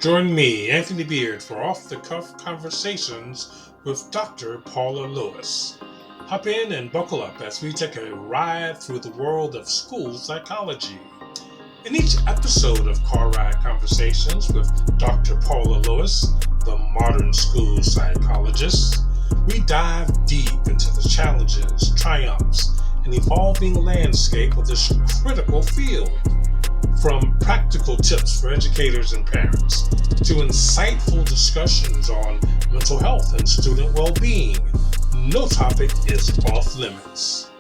Join me, Anthony Beard, for off-the-cuff conversations with Dr. Paula Lewis. Hop in and buckle up as we take a ride through the world of school psychology. In each episode of Car Ride Conversations with Dr. Paula Lewis, the Modern School Psychologist, we dive deep into the challenges, triumphs, and evolving landscape of this critical field. From practical tips for educators and parents to insightful discussions on mental health and student well-being, no topic is off limits.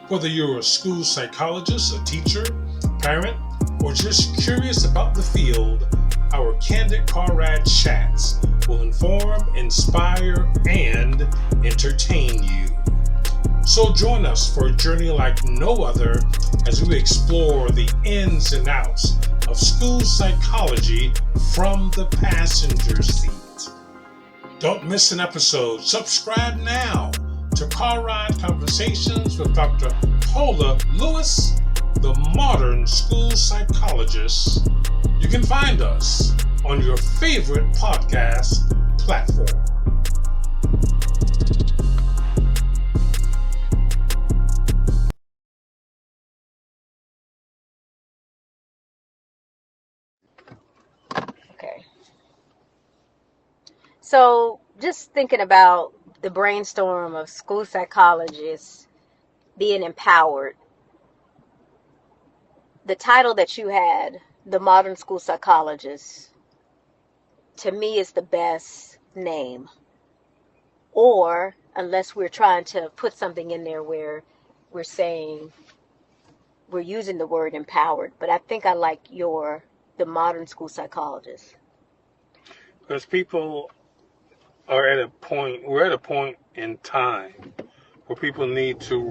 Whether you're a school psychologist, a teacher, parent, or just curious about the field, our candid car ride chats will inform, inspire, and entertain you. So join us for a journey like no other as we explore the ins and outs of school psychology from the passenger seat. Don't miss an episode. Subscribe now to Car Ride Conversations with Dr. Paula Lewis, the Modern School Psychologist. You can find us on your favorite podcast platform. Okay. So just thinking about the brainstorm of school psychologists being empowered, the title that you had, the Modern School Psychologist, to me is the best name. Or unless we're trying to put something in there where we're saying we're using the word empowered, but I think I like the Modern School Psychologist. Because people are we're at a point in time where people need to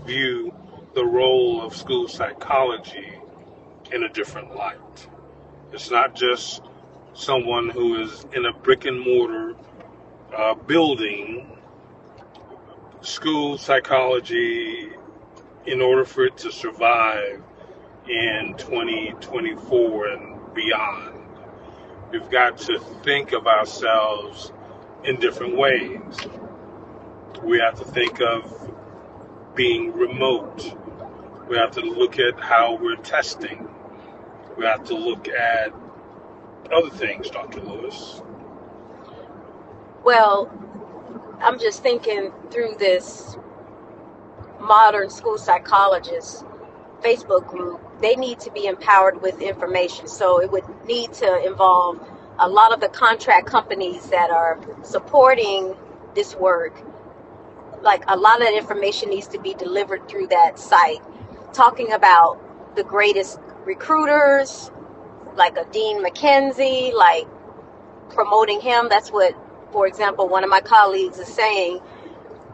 view the role of school psychology in a different light. It's not just someone who is in a brick and mortar building. School psychology, in order for it to survive in 2024 and beyond, we've got to think of ourselves in different ways. We have to think of being remote. We have to look at how we're testing. We have to look at other things, Dr. Lewis. Well, I'm just thinking through this Modern School Psychologist Facebook group. They need to be empowered with information. So it would need to involve a lot of the contract companies that are supporting this work. Like a lot of that information needs to be delivered through that site, talking about the greatest recruiters, like a Dean McKenzie, like promoting him. That's what, for example, one of my colleagues is saying,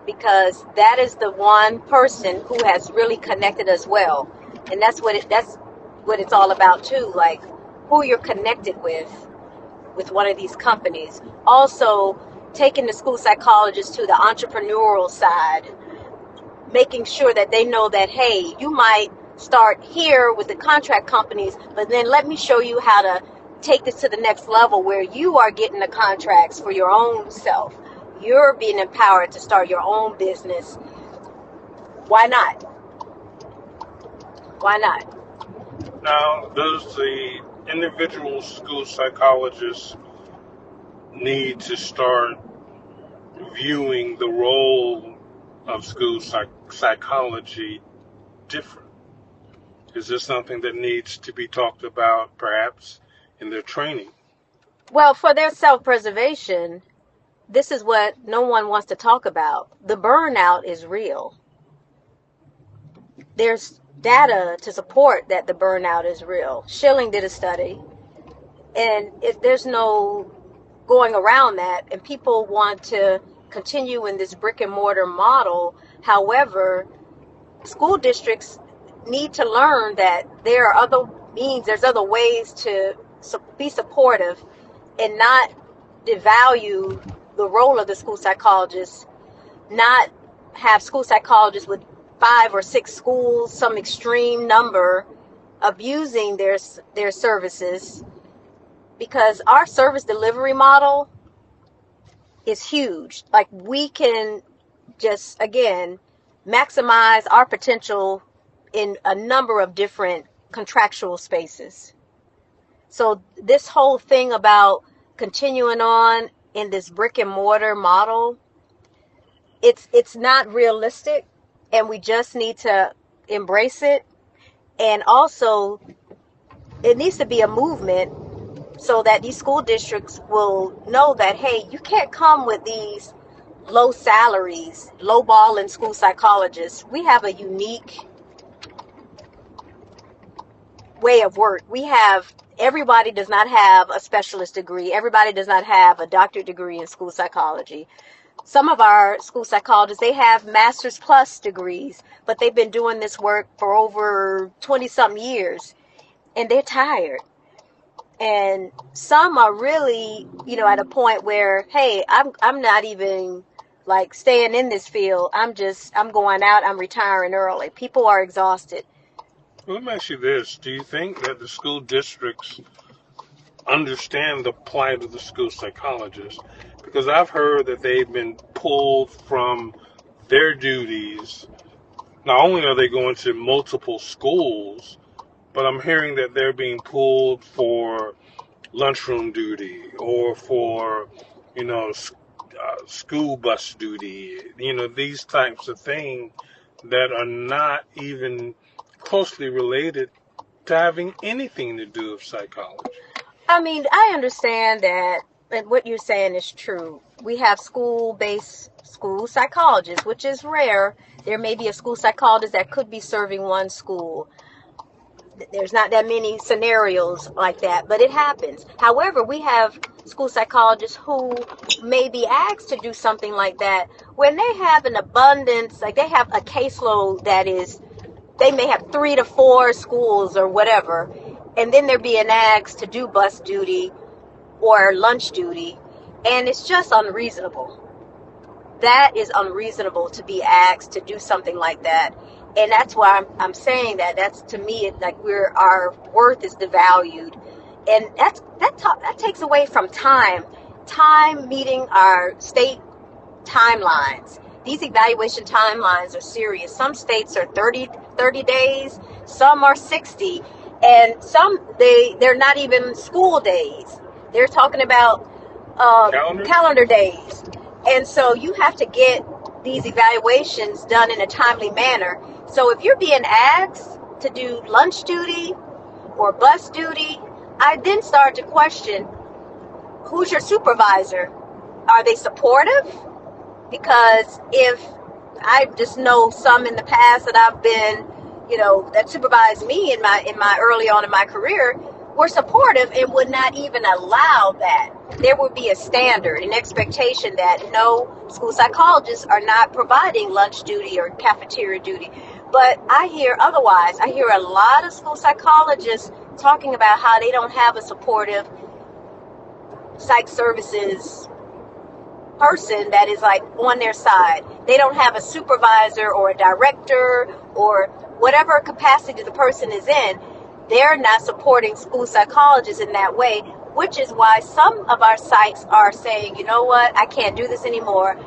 because that is the one person who has really connected us well. And that's what it's all about too, like who you're connected with one of these companies. Also, taking the school psychologist to the entrepreneurial side, making sure that they know that, hey, you might start here with the contract companies, but then let me show you how to take this to the next level where you are getting the contracts for your own self. You're being empowered to start your own business. Why not? Why not? Now, does the individual school psychologist need to start viewing the role of school psychology different? Is this something that needs to be talked about, perhaps, in their training? Well, for their self-preservation, this is what no one wants to talk about. The burnout is real. There's data to support that the burnout is real. Schilling did a study, and there's no going around that, and people want to continue in this brick and mortar model. However, school districts need to learn that there are other means, there's other ways to be supportive and not devalue the role of the school psychologist, not have school psychologists with 5 or 6 schools, some extreme number, abusing their services, because our service delivery model is huge. Like, we can just, again, maximize our potential in a number of different contractual spaces. So this whole thing about continuing on in this brick and mortar model, it's not realistic, and we just need to embrace it. And also, it needs to be a movement so that these school districts will know that, hey, you can't come with these low salaries, low ball in school psychologists. We have a unique way of work. Everybody does not have a specialist degree. Everybody does not have a doctorate degree in school psychology. Some of our school psychologists, they have master's plus degrees, but they've been doing this work for over 20 something years, and they're tired. And some are really, at a point where, hey, I'm not even like staying in this field. I'm going out, I'm retiring early. People are exhausted. Well, let me ask you this. Do you think that the school districts understand the plight of the school psychologist? Because I've heard that they've been pulled from their duties. Not only are they going to multiple schools, but I'm hearing that they're being pulled for lunchroom duty or for, school bus duty, these types of things that are not even closely related to having anything to do with psychology. I mean, I understand that, and what you're saying is true. We have school-based school psychologists, which is rare. There may be a school psychologist that could be serving one school. There's not that many scenarios like that, but it happens. However, we have school psychologists who may be asked to do something like that when they have an abundance, like they have a caseload that is, they may have 3 to 4 schools or whatever, and then they're being asked to do bus duty or lunch duty, and it's just unreasonable. That is unreasonable to be asked to do something like that. And that's why I'm saying that. That's, to me, like, our worth is devalued, and that takes away from time meeting our state timelines. These evaluation timelines are serious. Some states are 30 days, some are 60, and some they're not even school days. They're talking about calendar days. And so you have to get these evaluations done in a timely manner. So if you're being asked to do lunch duty or bus duty, I then start to question, who's your supervisor? Are they supportive? Because if I just know some in the past that I've been, that supervised me in my early on in my career, were supportive and would not even allow that. There would be a standard, an expectation that no, school psychologists are not providing lunch duty or cafeteria duty. But I hear otherwise. I hear a lot of school psychologists talking about how they don't have a supportive psych services person that is like on their side. They don't have a supervisor or a director or whatever capacity the person is in. They're not supporting school psychologists in that way, which is why some of our sites are saying, you know what, I can't do this anymore.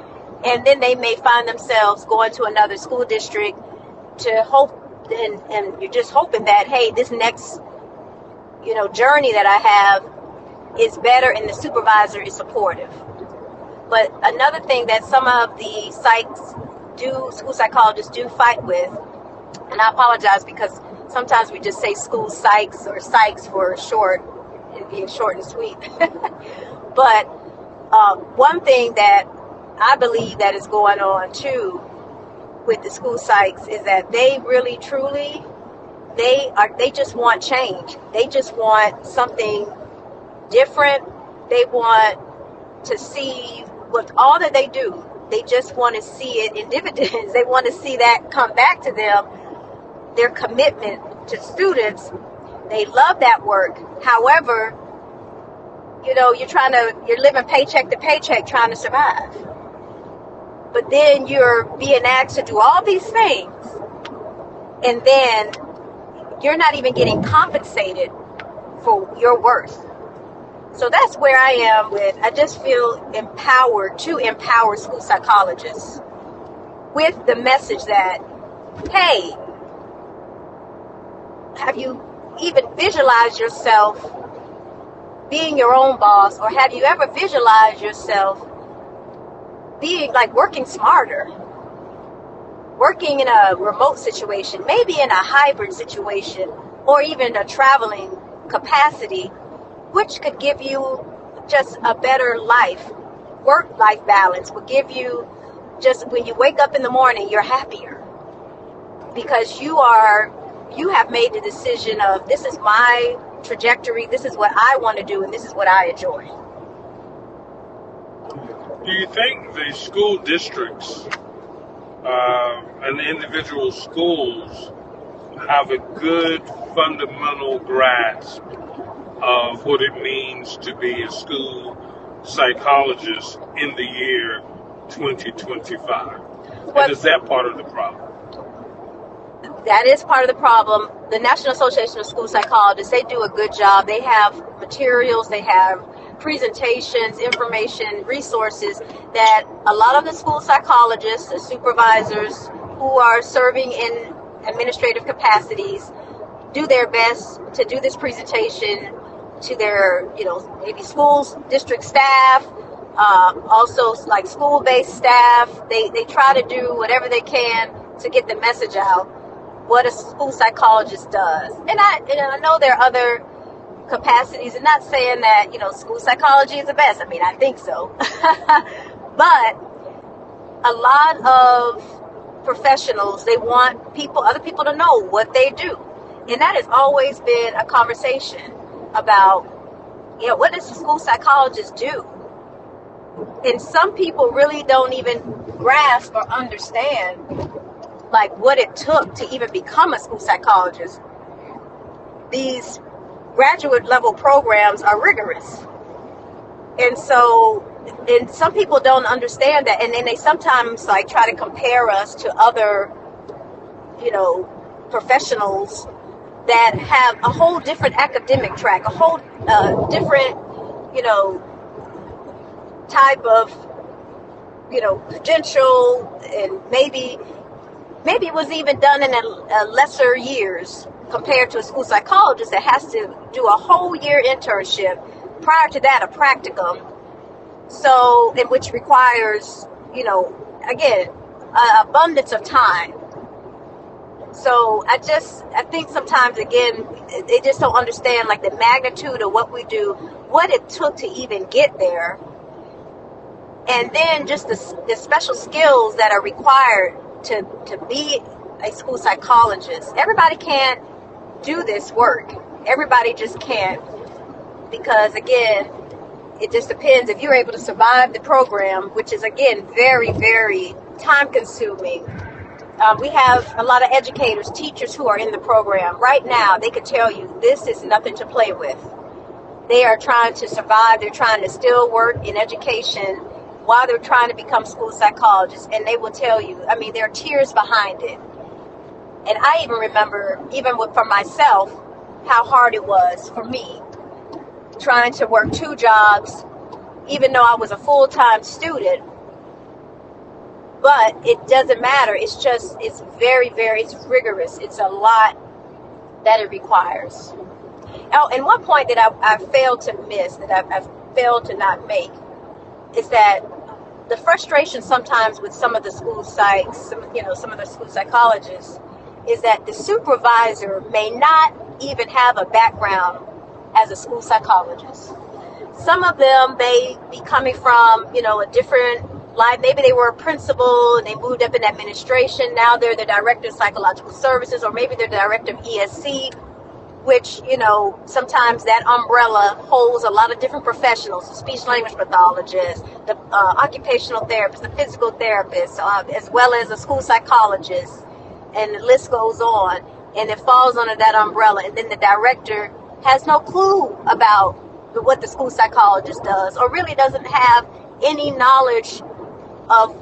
And then they may find themselves going to another school district to hope, and you're just hoping that, hey, this next, journey that I have is better and the supervisor is supportive. But another thing that some of the sites school psychologists do fight with, and I apologize because sometimes we just say school psychs or psychs for short, and being short and sweet. But one thing that I believe that is going on too with the school psychs is that they really truly, they just want change. They just want something different. They want to see, with all that they do, they just want to see it in dividends. They want to see that come back to them, their commitment to students. They love that work. However, you're living paycheck to paycheck trying to survive. But then you're being asked to do all these things, and then you're not even getting compensated for your worth. So that's where I am with, I just feel empowered to empower school psychologists with the message that, hey, have you even visualized yourself being your own boss, or have you ever visualized yourself being like working smarter, working in a remote situation, maybe in a hybrid situation, or even a traveling capacity, which could give you just a better life. Work-life balance will give you, just when you wake up in the morning, you're happier because you have made the decision of, this is my trajectory, this is what I want to do, and this is what I enjoy. Do you think the school districts and the individual schools have a good fundamental grasp of what it means to be a school psychologist in the year 2025? And is that part of the problem? That is part of the problem. The National Association of School Psychologists, they do a good job. They have materials, they have presentations, information, resources that a lot of the school psychologists, the supervisors who are serving in administrative capacities, do their best to do this presentation to their, maybe schools, district staff, also like school-based staff. They try to do whatever they can to get the message out, what a school psychologist does. And I know there are other capacities, and not saying that, school psychology is the best. I mean, I think so. But a lot of professionals, they want other people to know what they do. And that has always been a conversation about, what does a school psychologist do? And some people really don't even grasp or understand like what it took to even become a school psychologist. These graduate level programs are rigorous. And some people don't understand that. And then they sometimes like try to compare us to other, professionals that have a whole different academic track, a whole different, type of, credential, and maybe it was even done in a lesser years compared to a school psychologist that has to do a whole year internship. Prior to that, a practicum. So, which requires, again, an abundance of time. So I think sometimes, again, they just don't understand like the magnitude of what we do, what it took to even get there. And then just the special skills that are required to be a school psychologist. Everybody can't do this work. Everybody just can't, because again, it just depends if you're able to survive the program, which is again very, very time consuming. We have a lot of educators, teachers who are in the program right now. They could tell you this is nothing to play with. They are trying to survive. They're trying to still work in education while they're trying to become school psychologists, and they will tell you, I mean, there are tears behind it. And I even remember, for myself, how hard it was for me trying to work 2 jobs, even though I was a full-time student. But it doesn't matter. It's very, very, it's rigorous. It's a lot that it requires. Oh, and one point that I failed to miss, that I've failed to not make, is that the frustration sometimes with some of the school psychs, some of the school psychologists, is that the supervisor may not even have a background as a school psychologist. Some of them may be coming from, a different life. Maybe they were a principal and they moved up in administration. Now they're the director of psychological services, or maybe they're the director of ESC, which, sometimes that umbrella holds a lot of different professionals, the speech language pathologist, the occupational therapist, the physical therapist, as well as a school psychologist, and the list goes on, and it falls under that umbrella. And then the director has no clue about what the school psychologist does, or really doesn't have any knowledge of,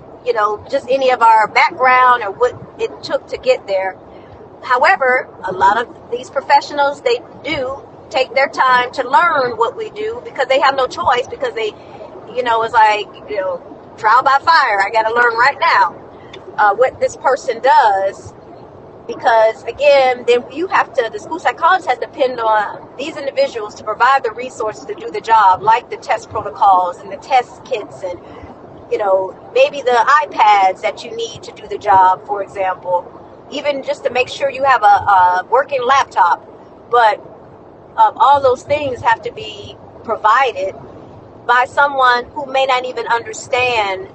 just any of our background or what it took to get there. However, a lot of these professionals, they do take their time to learn what we do, because they have no choice, because they, it's like, trial by fire. I got to learn right now what this person does, because again, then the school psychologist has to depend on these individuals to provide the resources to do the job, like the test protocols and the test kits and, maybe the iPads that you need to do the job, for example, even just to make sure you have a working laptop. But all those things have to be provided by someone who may not even understand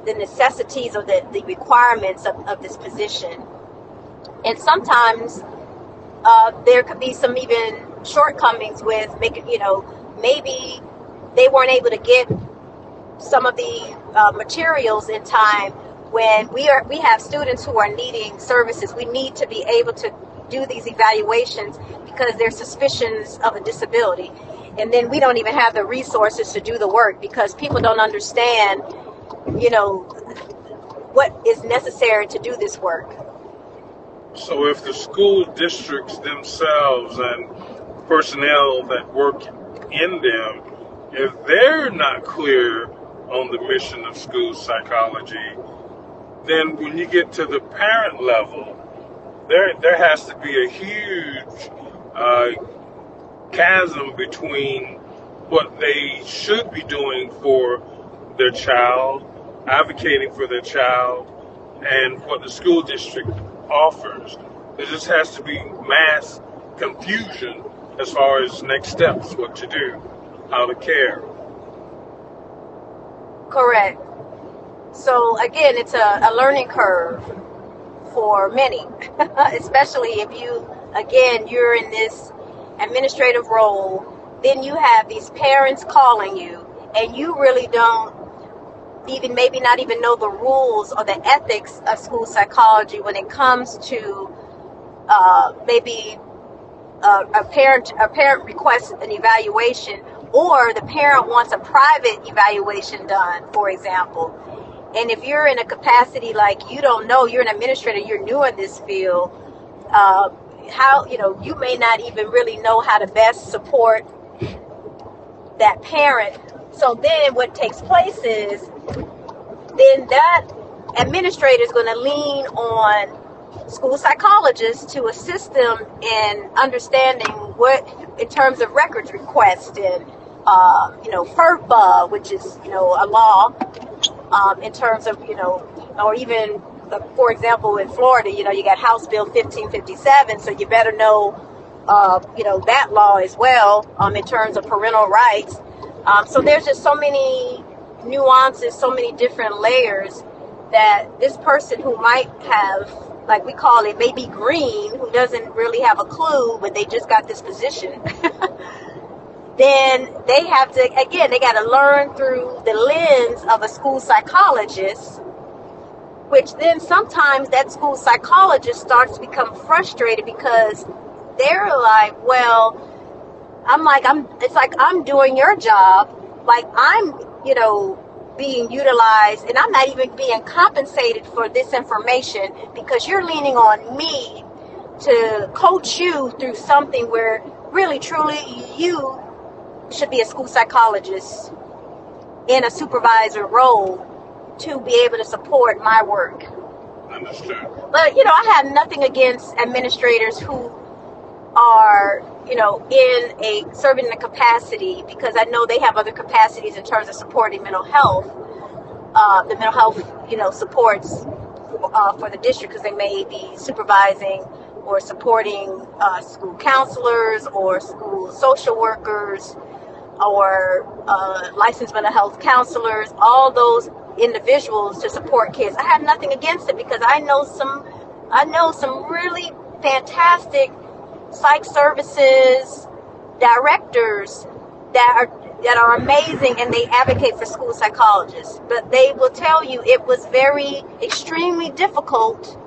the necessities or the requirements of this position. And sometimes there could be some even shortcomings with making, maybe they weren't able to get some of the materials in time. When we have students who are needing services, we need to be able to do these evaluations because there's suspicions of a disability. And then we don't even have the resources to do the work because people don't understand, what is necessary to do this work. So if the school districts themselves and personnel that work in them, if they're not clear on the mission of school psychology, then when you get to the parent level, there has to be a huge chasm between what they should be doing for their child, advocating for their child, and what the school district offers. There just has to be mass confusion as far as next steps, what to do, how to care. Correct. So again, it's a learning curve for many, especially if you're in this administrative role, then you have these parents calling you and you really don't maybe not even know the rules or the ethics of school psychology when it comes to maybe a parent requests an evaluation, or the parent wants a private evaluation done, for example. And if you're in a capacity like you don't know, you're an administrator, you're new in this field, you may not even really know how to best support that parent. So then what takes place is then that administrator is going to lean on school psychologists to assist them in understanding what, in terms of records request and, FERPA, which is, a law, in terms of, or even, for example, in Florida, you got House Bill 1557, so you better know, that law as well, in terms of parental rights. So there's just so many nuances, so many different layers that this person who might have, like we call it, maybe green, who doesn't really have a clue, but they just got this position, then they have to, again, they got to learn through the lens of a school psychologist, which then sometimes that school psychologist starts to become frustrated because they're like, well, it's like I'm doing your job, like I'm, being utilized, and I'm not even being compensated for this information because you're leaning on me to coach you through something where really, truly, you should be a school psychologist in a supervisor role to be able to support my work. Understood. But, I have nothing against administrators who are, serving in a capacity, because I know they have other capacities in terms of supporting mental health. The mental health, supports for the district, because they may be supervising or supporting school counselors or school social workers or licensed mental health counselors, all those individuals to support kids. I have nothing against it because I know some really fantastic psych services directors that are amazing, and they advocate for school psychologists. But they will tell you it was extremely difficult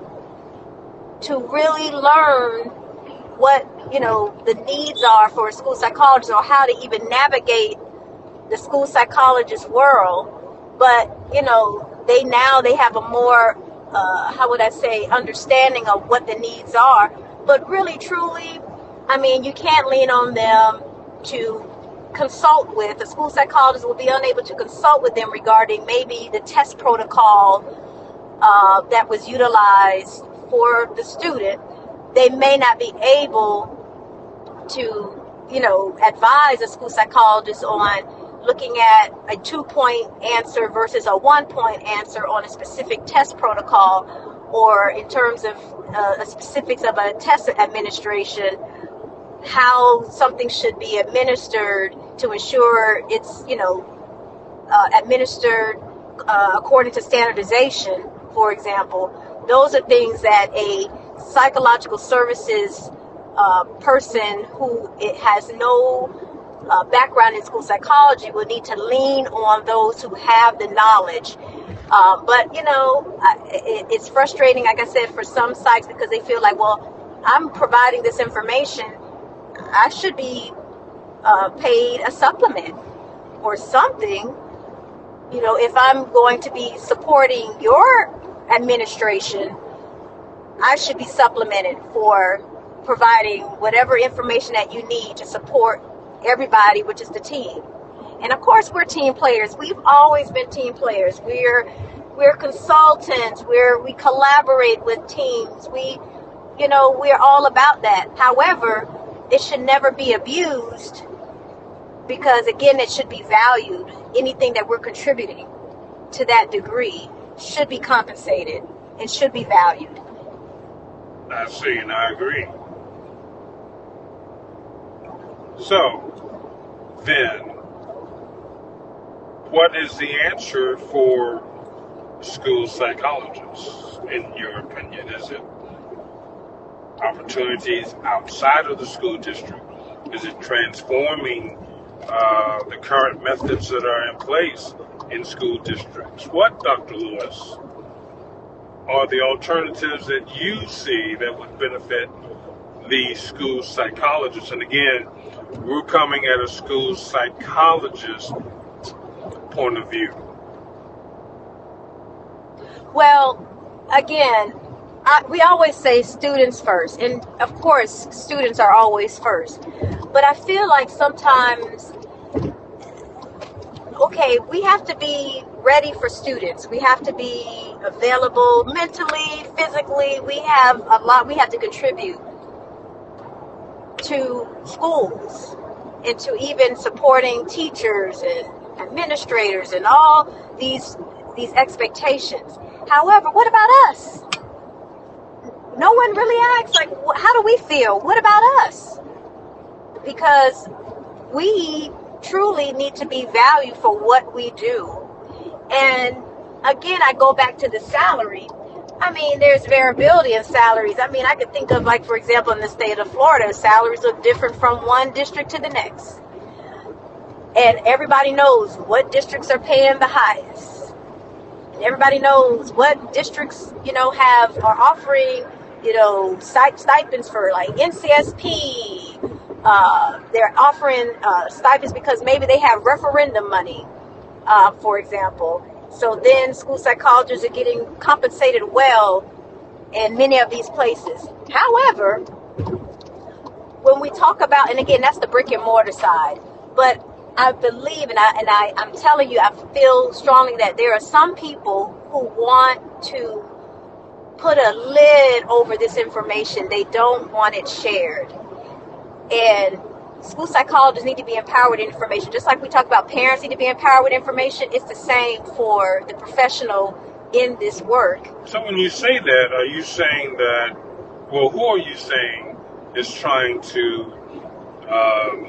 to really learn what, the needs are for a school psychologist, or how to even navigate the school psychologist world. But, they have a more, understanding of what the needs are. But really, truly, I mean, you can't lean on them to consult with. A school psychologist will be unable to consult with them regarding maybe the test protocol that was utilized for the student. They may not be able to, advise a school psychologist on looking at a 2-point answer versus a 1-point answer on a specific test protocol, or in terms of specifics of a test administration, how something should be administered to ensure it's, administered according to standardization, for example. Those are things that a psychological services person who has no background in school psychology will need to lean on those who have the knowledge. But it's frustrating, like I said, for some psychs, because they feel like, well, I'm providing this information, I should be paid a supplement or something. If I'm going to be supporting your administration, I should be supplemented for providing whatever information that you need to support everybody, which is the team. And of course, we're team players. We've always been team players. We're consultants. We collaborate with teams. We're all about that. However, it should never be abused, because again, it should be valued. Anything that we're contributing to that degree should be compensated and should be valued. I see, and I agree. So, then, what is the answer for school psychologists, in your opinion? Is it opportunities outside of the school district? Is it transforming the current methods that are in place in school districts? What, Dr. Lewis, are the alternatives that you see that would benefit the school psychologists? And again, we're coming at a school psychologist point of view. Well, again, we always say students first, and of course, students are always first. But I feel like sometimes, we have to be ready for students. We have to be available mentally, physically. We have a lot we have to contribute to schools, and to even supporting teachers and administrators and all these expectations. However, what about us? No one really asks, how do we feel? What about us? Because we truly need to be valued for what we do. And again, I go back to the salary. I mean, there's variability in salaries. I mean, I could think of, for example, in the state of Florida, salaries look different from one district to the next. And everybody knows what districts are paying the highest. And everybody knows what districts, are offering, stipends for NCSP. They're offering stipends because maybe they have referendum money, for example. So then school psychologists are getting compensated well in many of these places. However, when we talk about, and again, that's the brick and mortar side, but I believe, and I'm telling you, I feel strongly that there are some people who want to put a lid over this information. They don't want it shared. And school psychologists need to be empowered with information. Just like we talk about parents need to be empowered with information, it's the same for the professional in this work. So when you say that, are you saying that, who are you saying is trying to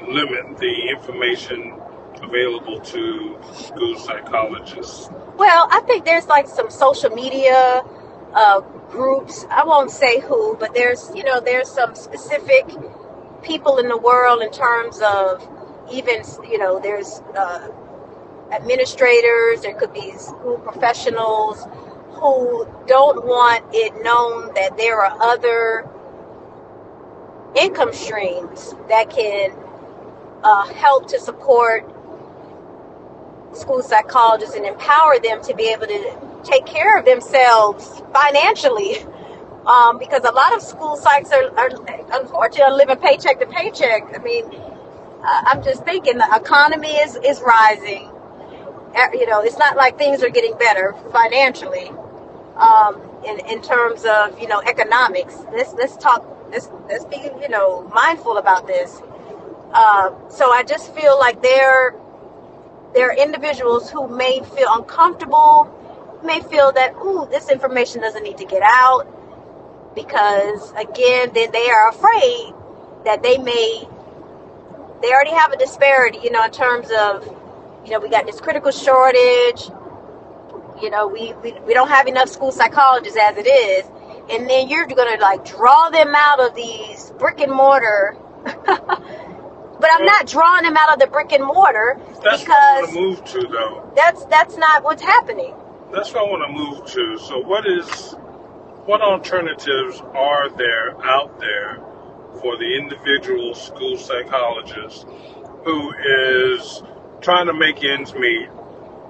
limit the information available to school psychologists? Well, I think there's some social media groups. I won't say who, but there's some specific people in the world in terms of even, there's administrators, there could be school professionals who don't want it known that there are other income streams that can help to support school psychologists and empower them to be able to take care of themselves financially Because a lot of school psychs are unfortunately living paycheck to paycheck. I mean, I'm just thinking the economy is rising. It's not like things are getting better financially. In terms of economics, let's be mindful about this. So I just feel like there are individuals who may feel uncomfortable, may feel that this information doesn't need to get out, because again, then they are afraid that they already have a disparity, in terms of, we got this critical shortage, we don't have enough school psychologists as it is, and then you're going to like draw them out of these brick and mortar. But I'm not drawing them out of the brick and mortar, That's because what I want to move to, though. that's not what's happening. That's what I want to move to. So what alternatives are there out there for the individual school psychologist who is trying to make ends meet?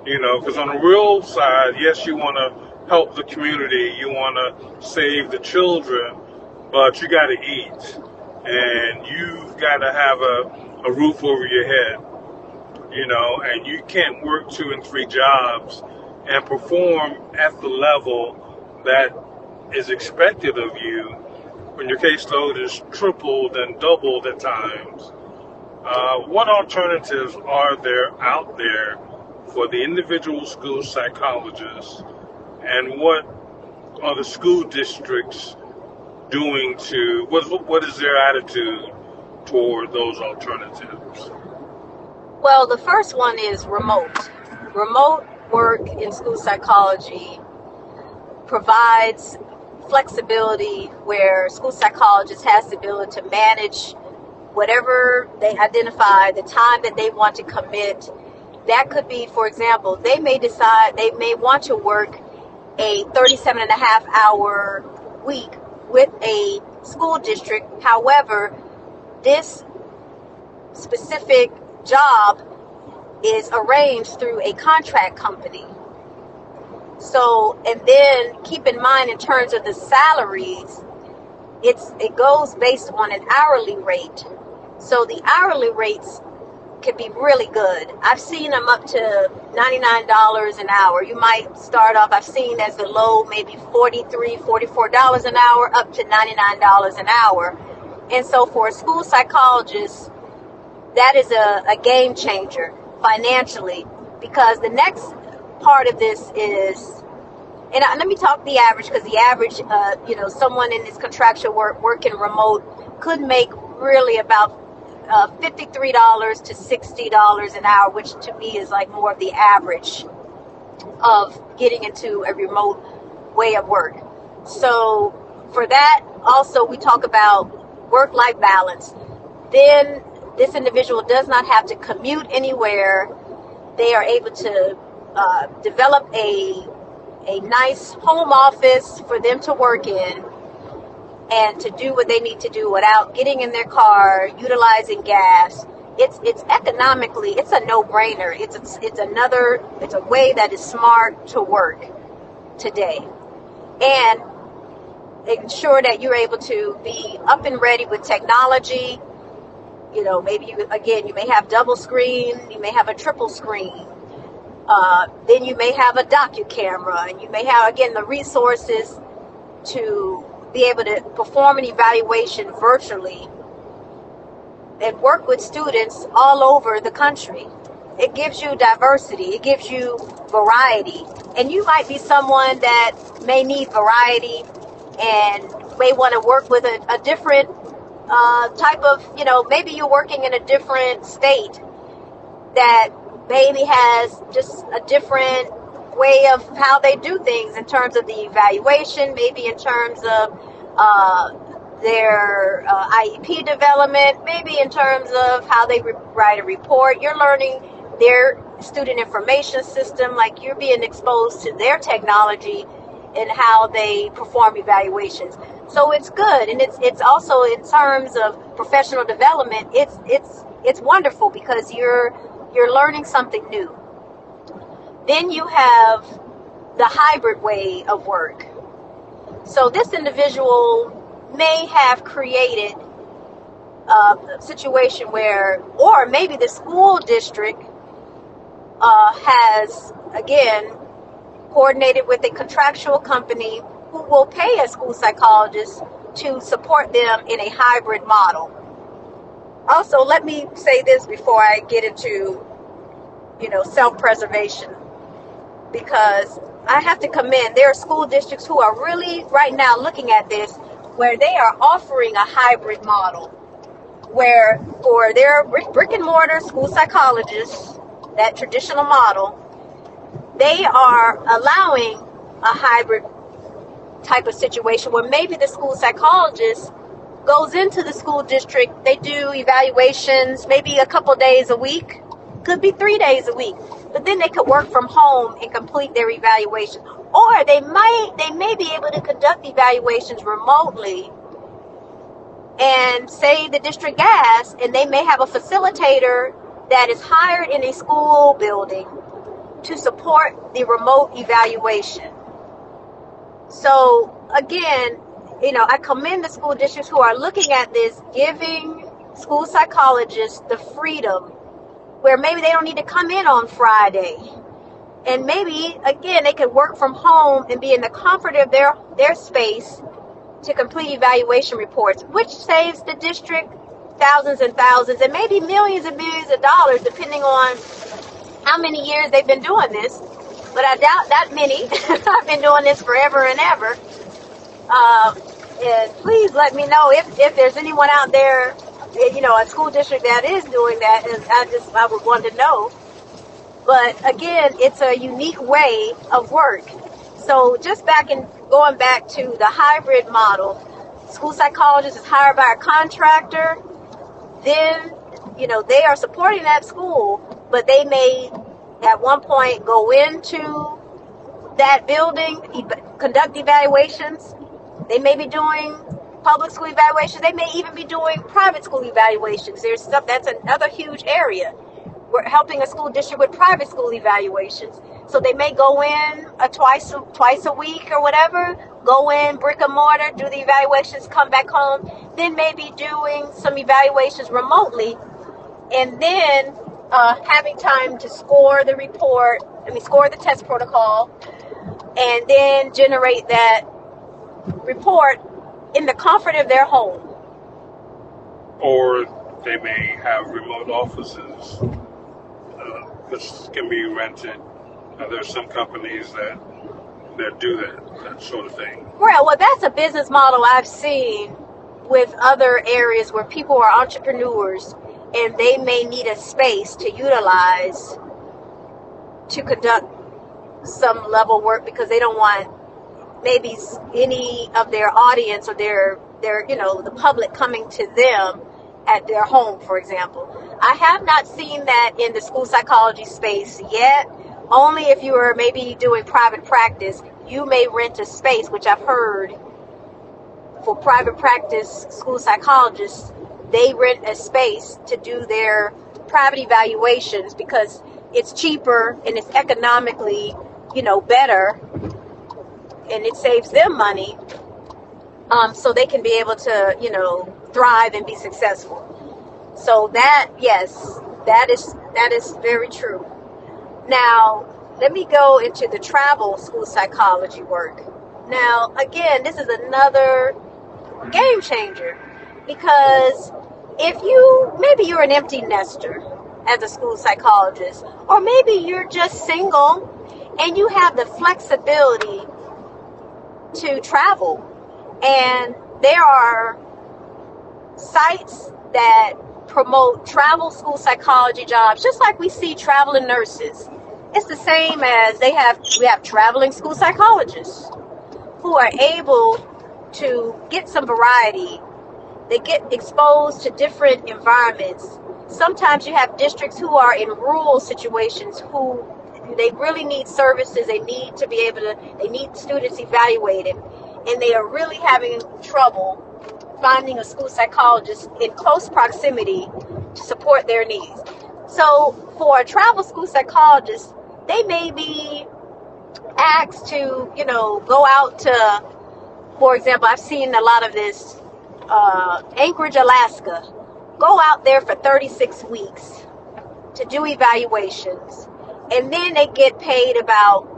Because on the real side, yes, you want to help the community, you want to save the children, but you got to eat, and you've got to have a roof over your head, and you can't work 2 and 3 jobs and perform at the level that is expected of you when your caseload is tripled and doubled at times. What alternatives are there out there for the individual school psychologist, and what are the school districts doing what is their attitude toward those alternatives? Well, the first one is remote. Remote work in school psychology provides flexibility where school psychologist has the ability to manage whatever they identify, the time that they want to commit. That could be, for example, they may decide they may want to work a 37.5-hour week with a school district. However, this specific job is arranged through a contract company. So, and then keep in mind, in terms of the salaries, it goes based on an hourly rate. So the hourly rates can be really good. I've seen them up to $99 an hour. You might start off, I've seen as the low, maybe $43, $44 an hour, up to $99 an hour. And so for a school psychologist, that is a game changer financially, because the next part of this is, and let me talk the average, because the average, someone in this contractual working remote could make really about $53 to $60 an hour, which to me is like more of the average of getting into a remote way of work. So for that, also we talk about work-life balance. Then this individual does not have to commute anywhere. They are able to develop a nice home office for them to work in and to do what they need to do without getting in their car, utilizing gas. It's economically, it's a no-brainer. It's a way that is smart to work today. And ensure that you're able to be up and ready with technology. Maybe you may have double screen, you may have a triple screen. Then you may have a docu-camera, and you may have, again, the resources to be able to perform an evaluation virtually and work with students all over the country. It gives you diversity. It gives you variety. And you might be someone that may need variety and may want to work with a different type of, maybe you're working in a different state that maybe has just a different way of how they do things in terms of the evaluation, maybe in terms of their IEP development, maybe in terms of how they write a report. You're learning their student information system, like you're being exposed to their technology and how they perform evaluations. So it's good, and it's also in terms of professional development. It's wonderful because you're learning something new. Then you have the hybrid way of work. So this individual may have created a situation where, or maybe the school district has, again, coordinated with a contractual company who will pay a school psychologist to support them in a hybrid model. Also, let me say this before I get into, self-preservation, because I have to commend, there are school districts who are really right now looking at this, where they are offering a hybrid model, where for their brick and mortar school psychologists, that traditional model, they are allowing a hybrid type of situation where maybe the school psychologist goes into the school district, they do evaluations maybe a couple days a week, could be 3 days a week, but then they could work from home and complete their evaluation. Or they may be able to conduct evaluations remotely and save the district gas, and they may have a facilitator that is hired in a school building to support the remote evaluation. So again, I commend the school districts who are looking at this, giving school psychologists the freedom where maybe they don't need to come in on Friday. And maybe, again, they could work from home and be in the comfort of their space to complete evaluation reports, which saves the district thousands and thousands and maybe millions and millions of dollars, depending on how many years they've been doing this. But I doubt that many. I've been doing this forever and ever. And please let me know if there's anyone out there, a school district that is doing that. And I would want to know. But again, it's a unique way of work. So just going back to the hybrid model, school psychologist is hired by a contractor. Then, they are supporting that school, but they may at one point go into that building, conduct evaluations. They may be doing public school evaluations. They may even be doing private school evaluations. There's stuff that's another huge area. We're helping a school district with private school evaluations. So they may go in twice a week or whatever, go in brick and mortar, do the evaluations, come back home, then maybe doing some evaluations remotely, and then having time to score the test protocol, and then generate that report in the comfort of their home. Or they may have remote offices, which can be rented. There's some companies that do that sort of thing. Well, that's a business model I've seen with other areas where people are entrepreneurs and they may need a space to utilize to conduct some level work because they don't want maybe any of their audience or their the public coming to them at their home, for example. I have not seen that in the school psychology space yet. Only if you are maybe doing private practice, you may rent a space, which I've heard for private practice school psychologists, they rent a space to do their private evaluations because it's cheaper and it's economically, better, and it saves them money, so they can be able to, thrive and be successful. So that is very true. Now, let me go into the travel school psychology work. Now, again, this is another game changer because maybe you're an empty nester as a school psychologist, or maybe you're just single and you have the flexibility to travel. And there are sites that promote travel school psychology jobs, just like we see traveling nurses. It's the same as we have traveling school psychologists who are able to get some variety. They get exposed to different environments. Sometimes you have districts who are in rural situations who they really need services. They need students evaluated, and they are really having trouble finding a school psychologist in close proximity to support their needs. So for a travel school psychologist, they may be asked to, go out to For example, I've seen a lot of this, Anchorage, Alaska, go out there for 36 weeks to do evaluations, and then they get paid about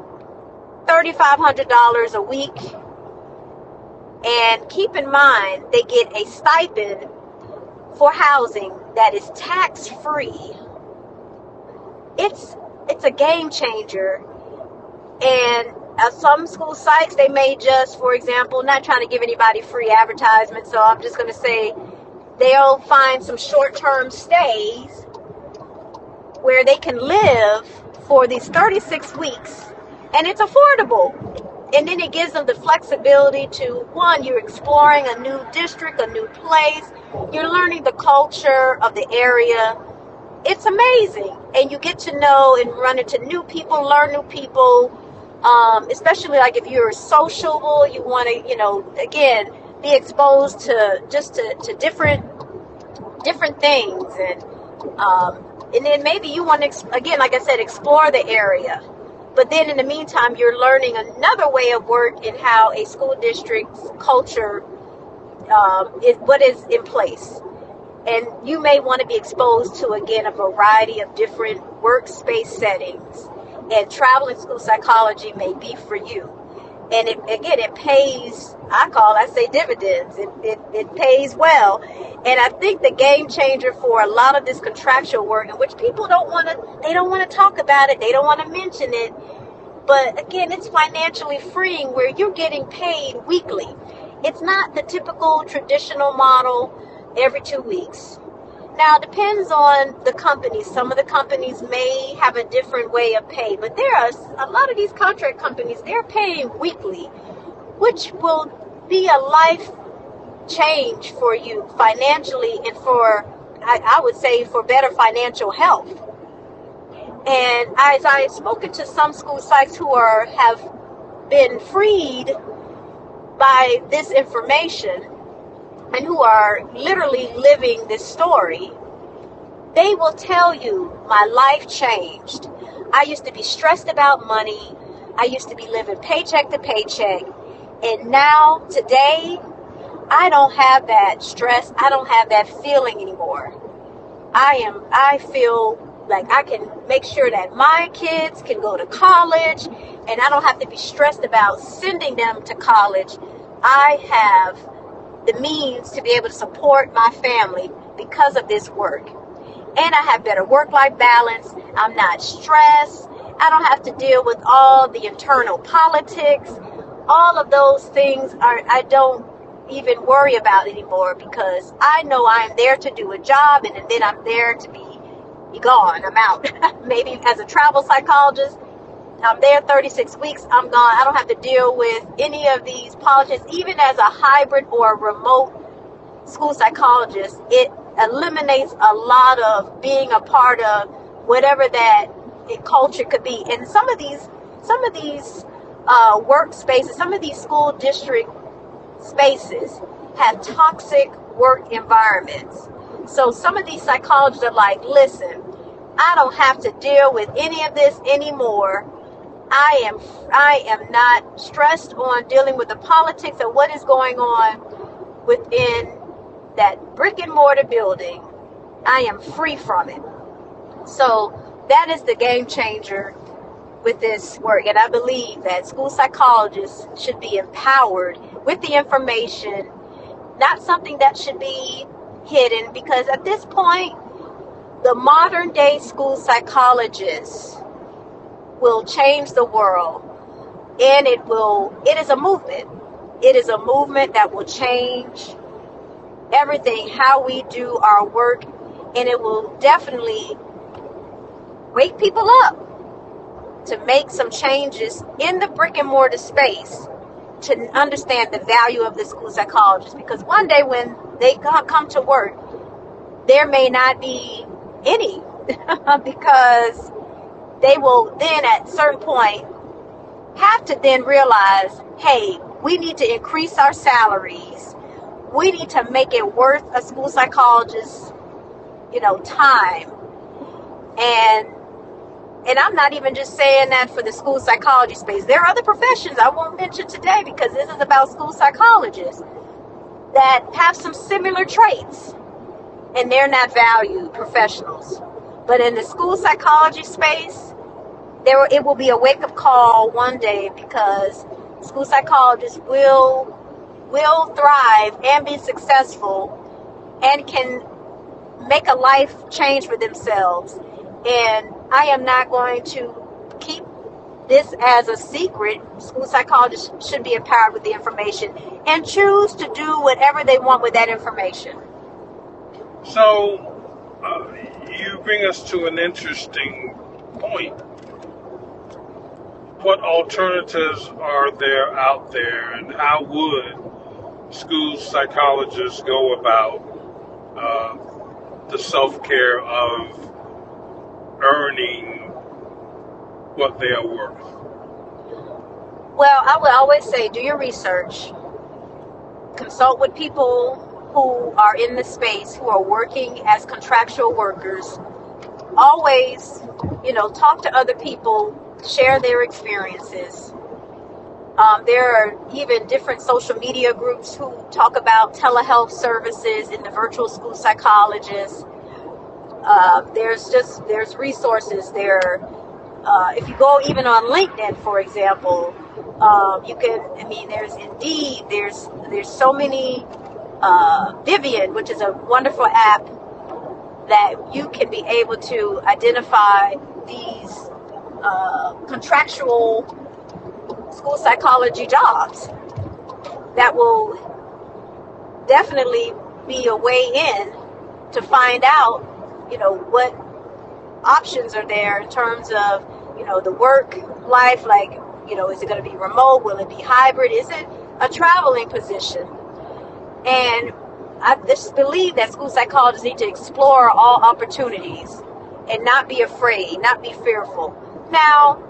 $3,500 a week. And keep in mind, they get a stipend for housing that is tax-free. It's a game changer. And some school sites, they may just, for example, not trying to give anybody free advertisement, so I'm just going to say they'll find some short-term stays where they can live for these 36 weeks, and it's affordable. And then it gives them the flexibility to, one, you're exploring a new district, a new place, you're learning the culture of the area. It's amazing. And you get to know and run into new people, learn new people, especially like if you're sociable, you want to, again, be exposed to different things. And then maybe you want to, again, like I said, explore the area. But then in the meantime, you're learning another way of work in how a school district's culture is what is in place. And you may want to be exposed to, again, a variety of different workspace settings. And traveling school psychology may be for you. And it pays, I say dividends. It pays well. And I think the game changer for a lot of this contractual work, in which people don't want to talk about it, they don't want to mention it. But again, it's financially freeing where you're getting paid weekly. It's not the typical traditional model every 2 weeks. Now, it depends on the company. Some of the companies may have a different way of pay, but there are a lot of these contract companies, they're paying weekly, which will be a life change for you financially and for, I would say, for better financial health. And as I've spoken to some school psychs who have been freed by this information, and who are literally living this story, they will tell you, my life changed. I used to be stressed about money. I used to be living paycheck to paycheck. And now, today, I don't have that stress. I don't have that feeling anymore. I feel like I can make sure that my kids can go to college, and I don't have to be stressed about sending them to college. I have the means to be able to support my family because of this work. And I have better work-life balance. I'm not stressed. I don't have to deal with all the internal politics. All of those things I don't even worry about anymore, because I know I'm there to do a job, and then I'm there to be gone. I'm out. Maybe as a travel psychologist, I'm there 36 weeks, I'm gone. I don't have to deal with any of these politics. Even as a hybrid or a remote school psychologist, it eliminates a lot of being a part of whatever that culture could be. And some of these workspaces, some of these school district spaces have toxic work environments. So some of these psychologists are like, listen, I don't have to deal with any of this anymore. I am not stressed on dealing with the politics of what is going on within that brick and mortar building. I am free from it. So that is the game changer with this work. And I believe that school psychologists should be empowered with the information, not something that should be hidden, because at this point, the modern day school psychologists will change the world, and it is a movement. It is a movement that will change everything, how we do our work, and it will definitely wake people up to make some changes in the brick and mortar space to understand the value of the school psychologist. Because one day when they come to work, there may not be any because they will then at a certain point have to then realize, hey, we need to increase our salaries. We need to make it worth a school psychologist's, time. And And I'm not even just saying that for the school psychology space. There are other professions I won't mention today because this is about school psychologists that have some similar traits, and they're not valued professionals. But in the school psychology space, it will be a wake-up call one day, because school psychologists will thrive and be successful and can make a life change for themselves. And I am not going to keep this as a secret. School psychologists should be empowered with the information and choose to do whatever they want with that information. So, you bring us to an interesting point. What alternatives are there out there, and how would school psychologists go about the self-care of earning what they are worth? Well, I would always say do your research. Consult with people who are in the space, who are working as contractual workers. Always, talk to other people, share their experiences. There are even different social media groups who talk about telehealth services in the virtual school psychologist. There's resources there. If you go even on LinkedIn, for example, there's Indeed, there's so many, Vivian, which is a wonderful app that you can be able to identify these contractual school psychology jobs that will definitely be a way in to find out, what options are there in terms of, the work life, like, is it going to be remote? Will it be hybrid? Is it a traveling position? And I just believe that school psychologists need to explore all opportunities and not be afraid, not be fearful. Now,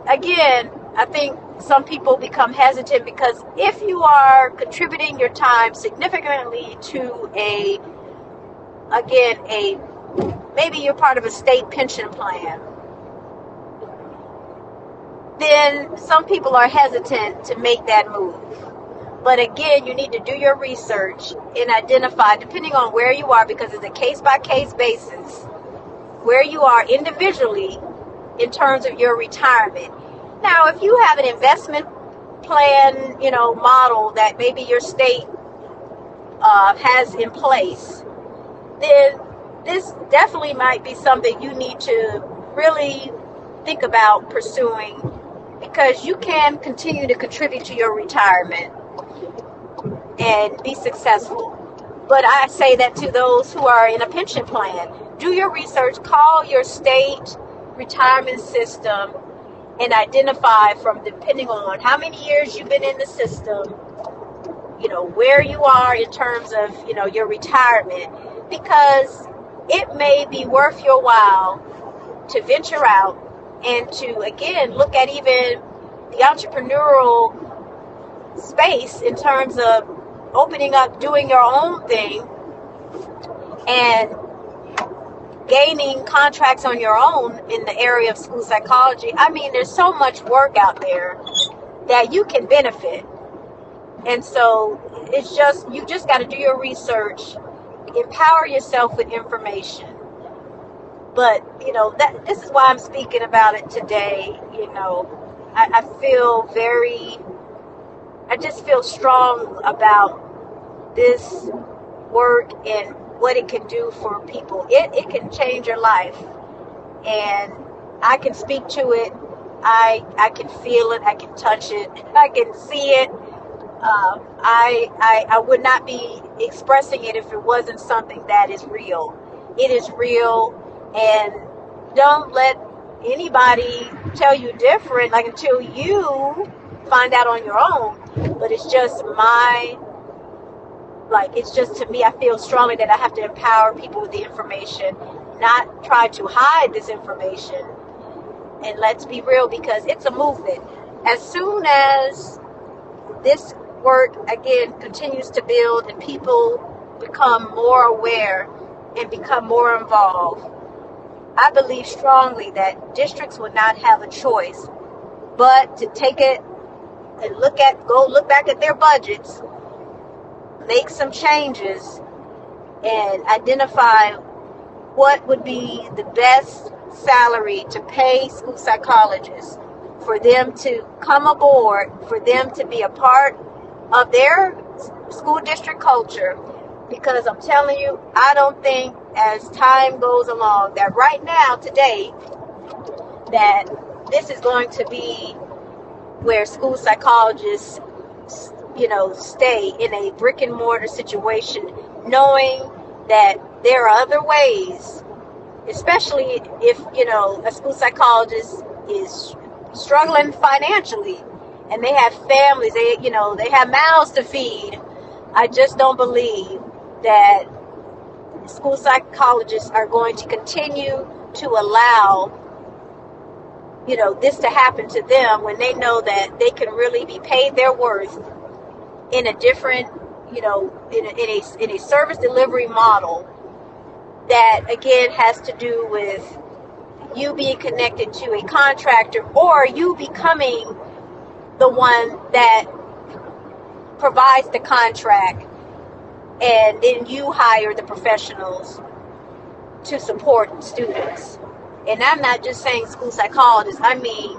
again, I think some people become hesitant because if you are contributing your time significantly to maybe you're part of a state pension plan, then some people are hesitant to make that move. But again, you need to do your research and identify, depending on where you are, because it's a case-by-case basis, where you are individually in terms of your retirement. Now, if you have an investment plan, model that maybe your state has in place, then this definitely might be something you need to really think about pursuing, because you can continue to contribute to your retirement and be successful. But I say that to those who are in a pension plan. Do your research, call your state retirement system, and identify from, depending on how many years you've been in the system, where you are in terms of, your retirement, because it may be worth your while to venture out and to, again, look at even the entrepreneurial space in terms of opening up, doing your own thing, and gaining contracts on your own in the area of school psychology. I mean, there's so much work out there that you can benefit. And so you just got to do your research, empower yourself with information. But, this is why I'm speaking about it today. I just feel strong about this work and what it can do for people. It can change your life. And I can speak to it. I can feel it. I can touch it. I can see it. I would not be expressing it if it wasn't something that is real. It is real, and don't let anybody tell you different, until you find out on your own. But it's just to me, I feel strongly that I have to empower people with the information, not try to hide this information. And let's be real, because it's a movement. As soon as this work, again, continues to build and people become more aware and become more involved, I believe strongly that districts would not have a choice but to take it and look back at their budgets, make some changes, and identify what would be the best salary to pay school psychologists for them to come aboard, for them to be a part of their school district culture. Because I'm telling you, I don't think as time goes along that right now, today, that this is going to be where school psychologists, stay in a brick and mortar situation, knowing that there are other ways, especially if, a school psychologist is struggling financially and they have families, they have mouths to feed. I just don't believe that school psychologists are going to continue to allow this to happen to them when they know that they can really be paid their worth in a different, in a service delivery model that again has to do with you being connected to a contractor or you becoming the one that provides the contract, and then you hire the professionals to support students. And I'm not just saying school psychologists. I mean,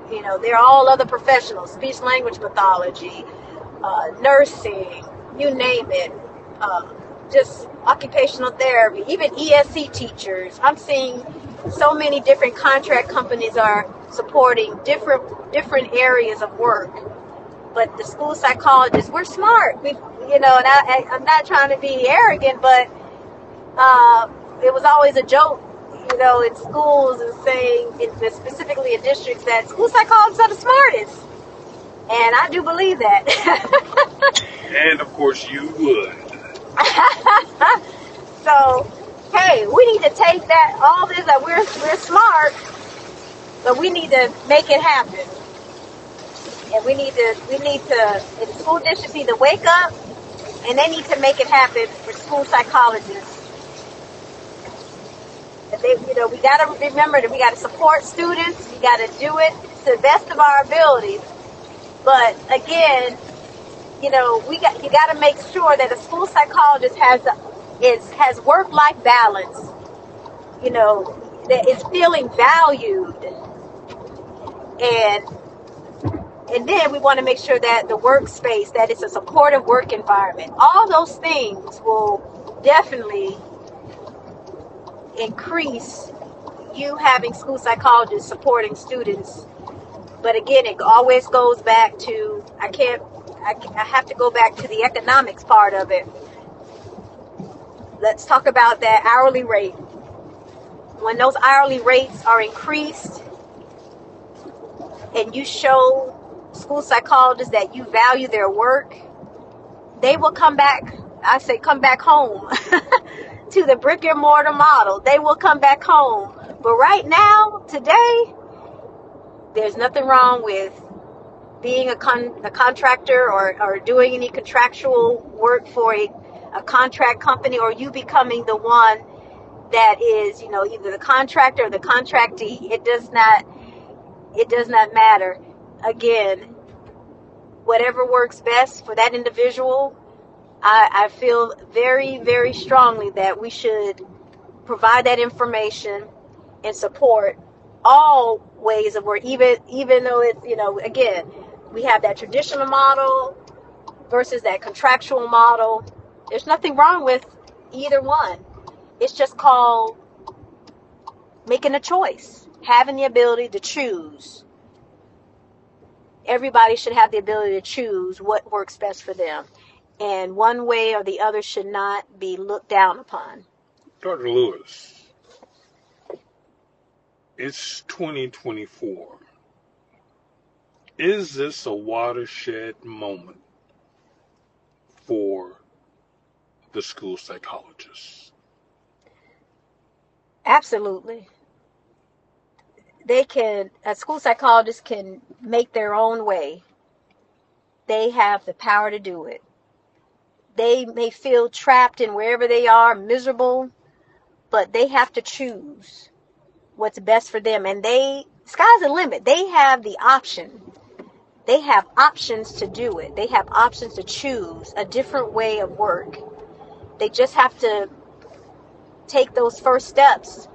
there are all other professionals, speech language pathology, nursing, you name it, just occupational therapy, even ESC teachers. I'm seeing so many different contract companies are supporting different areas of work. But the school psychologists, we're smart. And I'm not trying to be arrogant, but it was always a joke, in schools and saying, specifically in districts, that school psychologists are the smartest. And I do believe that. And of course you would. So, hey, we need to take all this, that we're smart, but we need to make it happen. And we need to, and the school districts need to wake up, and they need to make it happen for school psychologists. We got to remember that we got to support students. We got to do it to the best of our abilities. But again, you got to make sure that a school psychologist has work-life balance. That is feeling valued, and then we want to make sure that the workspace, that it's a supportive work environment. All those things will definitely increase you having school psychologists supporting students. But again, it always goes back to, I have to go back to the economics part of it. Let's talk about that hourly rate. When those hourly rates are increased and you show school psychologists that you value their work, they will come back home to the brick and mortar model. They will come back home. But right now, today, there's nothing wrong with being a contractor or doing any contractual work for a contract company, or you becoming the one that is, either the contractor or the contractee. It does not matter. Again, whatever works best for that individual, I feel very, very strongly that we should provide that information and support all ways of work, even though it's, again, we have that traditional model versus that contractual model. There's nothing wrong with either one. It's just called making a choice, having the ability to choose. Everybody should have the ability to choose what works best for them. And one way or the other should not be looked down upon. Dr. Lewis, it's 2024. Is this a watershed moment for the school psychologists? Absolutely. A school psychologist can make their own way. They have the power to do it. They may feel trapped in wherever they are, miserable, but they have to choose. what's best for them. And sky's the limit. They have the option. They have options to do it. They have options to choose a different way of work. They just have to take those first steps,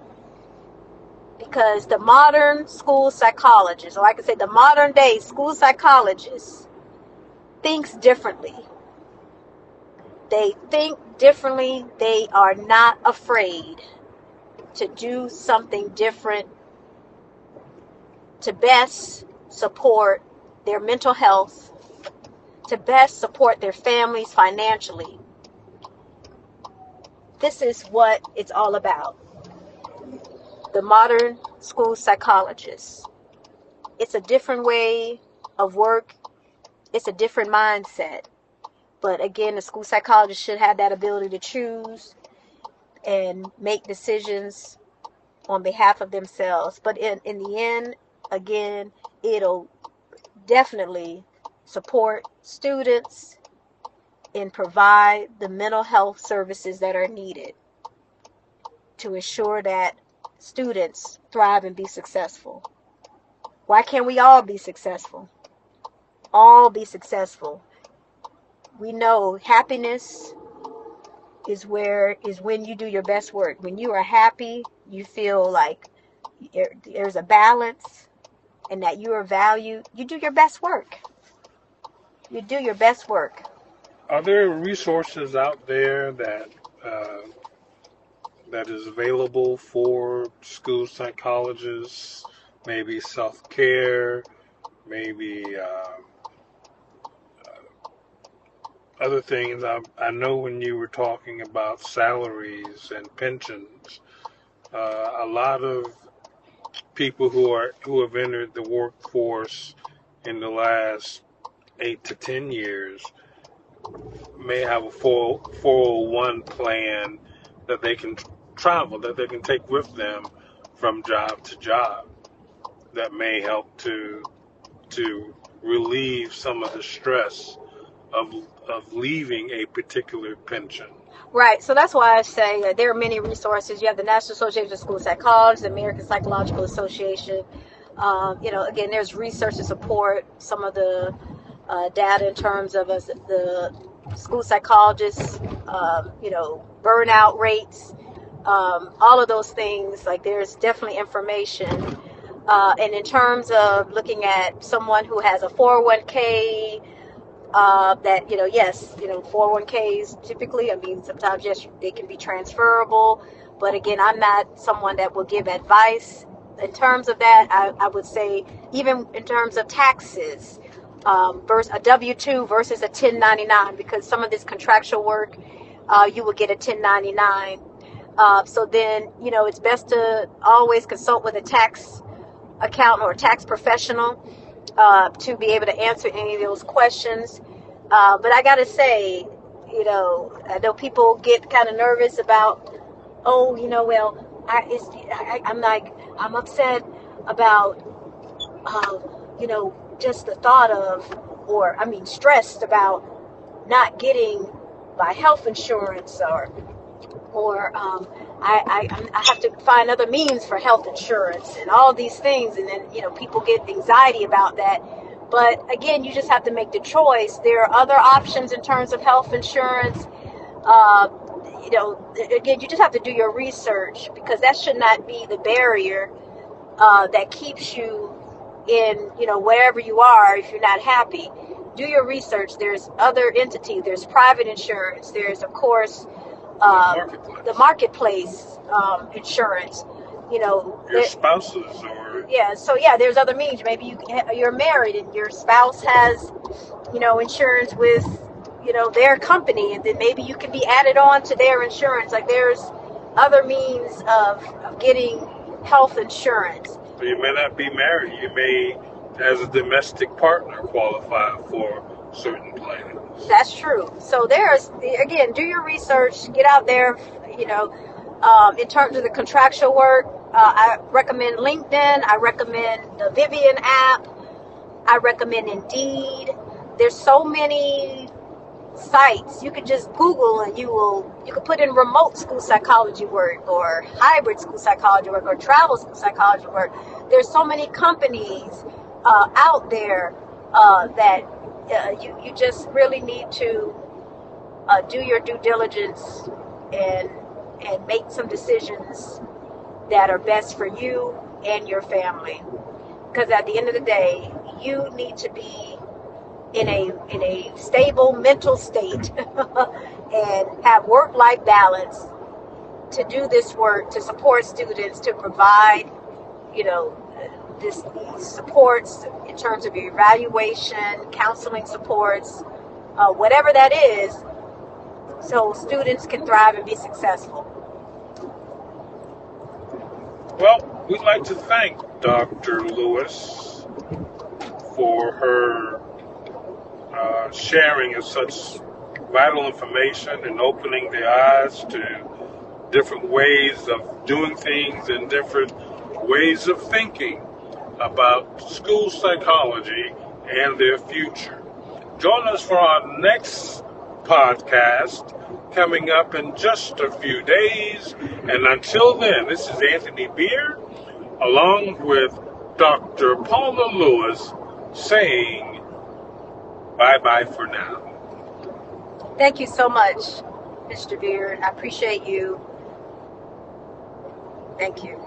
because the modern school psychologist, or I could say the modern day school psychologist, thinks differently. They think differently. They are not afraid to do something different to best support their mental health, to best support their families financially. This is what it's all about. The modern school psychologist. It's a different way of work. It's a different mindset. But again, the school psychologist should have that ability to choose and make decisions on behalf of themselves. But in the end, again, it'll definitely support students and provide the mental health services that are needed to ensure that students thrive and be successful. Why can't we all be successful? All be successful. We know happiness is when you do your best work. When you are happy, you feel like there's a balance and that you are valued. You do your best work. You do your best work. Are there resources out there that is available for school psychologists? Maybe self-care, maybe other things. I know when you were talking about salaries and pensions, a lot of people who have entered the workforce in the last 8 to 10 years may have a 401 plan that they can travel, that they can take with them from job to job, that may help to relieve some of the stress of leaving a particular pension. Right. So that's why I say there are many resources. You have the National Association of School Psychologists, the American Psychological Association. Again, there's research to support some of the data in terms of the school psychologists, burnout rates, all of those things. Like, there's definitely information. And in terms of looking at someone who has a 401k, 401ks typically, sometimes, yes, they can be transferable. But again, I'm not someone that will give advice in terms of that. I would say, even in terms of taxes, versus a W-2 versus a 1099, because some of this contractual work, you will get a 1099. So then, it's best to always consult with a tax accountant or a tax professional to be able to answer any of those questions. But I got to say, I know people get kind of nervous about, I'm upset about, just the thought of, stressed about not getting my health insurance, or I have to find other means for health insurance and all these things. And then, people get anxiety about that. But again, you just have to make the choice. There are other options in terms of health insurance. Again, you just have to do your research, because that should not be the barrier that keeps you in, wherever you are if you're not happy. Do your research. There's other entities. There's private insurance. There's, of course, the marketplace insurance. Your spouses or there's other means. Maybe you're married and your spouse has insurance with their company, and then maybe you can be added on to their insurance. Like, there's other means of getting health insurance. So you may not be married. You may, as a domestic partner, qualify for certain plans. That's true. So again, do your research, get out there. In terms of the contractual work, I recommend LinkedIn. I recommend the Vivian app. I recommend Indeed. There's so many sites. You could just Google and you could put in remote school psychology work or hybrid school psychology work or travel school psychology work. There's so many companies out there that you just really need to do your due diligence and make some decisions that are best for you and your family. Because at the end of the day, you need to be in a stable mental state and have work-life balance to do this work, to support students, to provide, these supports in terms of your evaluation, counseling supports, whatever that is, so students can thrive and be successful. Well, we'd like to thank Dr. Lewis for her sharing of such vital information and opening the eyes to different ways of doing things and different ways of thinking about school psychology and their future. Join us for our next podcast coming up in just a few days. And until then, this is Anthony Beard along with Dr. Paula Lewis saying bye-bye for now. Thank you so much, Mr. Beard. I appreciate you. Thank you.